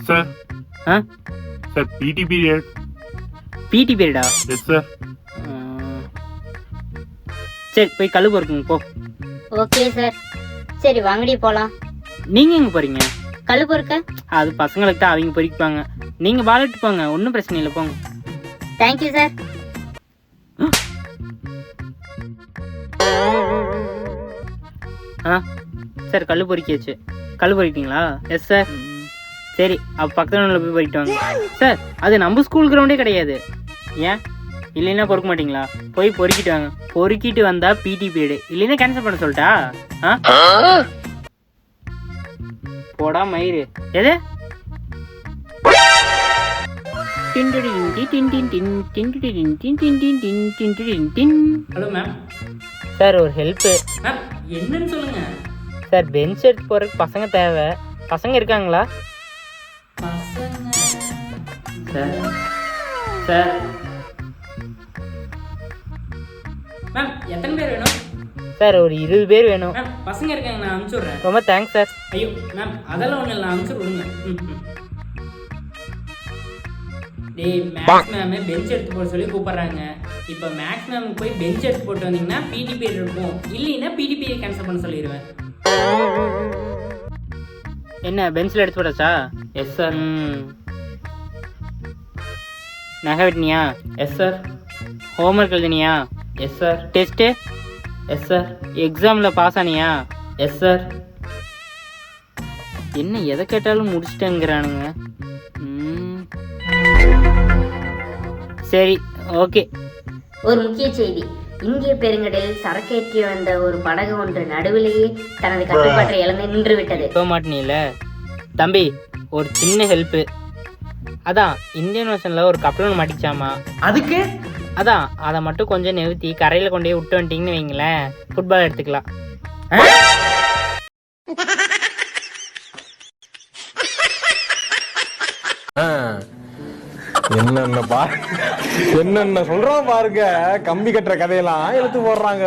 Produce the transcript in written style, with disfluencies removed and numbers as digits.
Sir ஆ sir PT period. PT பீரியடா? Yes sir. சரி போய் கழு பொறுக்குங்க போ. Okay sir. சரி வாங்கடி போலாம். நீங்கள் எங்கே போகிறீங்க? கழு பொறுக்க. அது பசங்களுக்கு தான், அவங்க பொறிப்பாங்க. நீங்கள் வாழட்டு போங்க, ஒன்றும் பிரச்சனை இல்லை, போங்க. Thank you sir. ஆ சார் கல் பொறிக்கியாச்சு. கல் பொறிக்கிட்டீங்களா? S sir. சரி அப்போ பக்கத்தில் ஒன்றில் போய் பொறிக்கிட்டு வாங்க. சார் அது நம்ம ஸ்கூல் கிரவுண்டே கிடையாது. ஏன் இல்லைன்னா பொறுக்க மாட்டிங்களா? போய் பொறுக்கிட்டு வாங்க. பொறுக்கிட்டு வந்தால் பிடி பீரியடு, இல்லைன்னா கேன்சல் பண்ண சொல்லிட்டா? ஆ போடா மயிறு. எது ஹலோ மேம். சார் ஒரு ஹெல்ப்பு. மேம் என்னன்னு சொல்லுங்க. சார் பெஞ்ச் எடுத்து போகிறதுக்கு பசங்க தேவை. பசங்க இருக்காங்களா? பசங்க சார் சார் மேம் எத்தனை பேர் வேணும்? சார் ஒரு 20 பேர் வேணும். மேம் பசங்க இருக்காங்க, நான் அனுப்பிச்சி விட்றேன். ரொம்ப தேங்க்ஸ் சார். ஐயோ மேம் அதெல்லாம் ஒன்றும் இல்லை, நான் அனுப்பிச்சி விடுங்க. டேய் மேக்ஸ் மேம் பெஞ்ச் எடுத்து போட சொல்லி கூப்பிட்றாங்க. இப்போ மேக்ஸ் மேம் போய் பெஞ்ச் எடுத்து போட்டு வந்தீங்கன்னா பிடி பீரியட் இருக்கும், இல்லைன்னா பிடி பீரியட் கேன்சல் பண்ண சொல்லிடுவேன். என்ன பெஞ்சில் எடுத்து போட்டாச்சா? Yes sir. நகை வெட்டினியா? Yes sir. ஹோம்ஒர்க் எழுதினியா? Yes sir. Test? Yes sir. எக்ஸாமில் பாஸ் ஆனியா? Yes sir. என்ன எதை கேட்டாலும் முடிச்சிட்டேங்கிறானுங்க. சரி ஓகே. ஒரு முக்கிய செய்தி. இந்திய பெருங்கடலில் சரக்கேற்றி வந்த ஒரு படகு ஒன்று நடுவிலேயே தனது கட்டுப்பாட்டை இழந்து நின்று விட்டது. போக மாட்டேனில்ல தம்பி, ஒரு சின்ன ஹெல்ப்பு. அதான் இந்தியன் ஓஷனில் ஒரு கப்பல் மாட்டிச்சாமா. அதுக்கு அதான் அதை மட்டும் கொஞ்சம் நிறுத்தி கரையில் கொண்டு போய் விட்டு வந்துட்டீங்கன்னு வைங்களேன், ஃபுட்பால் எடுத்துக்கலாம். என்னென்ன சொல்றான் பாருங்க, கம்பி கட்டுற கதையெல்லாம் எடுத்து போடுறாங்க.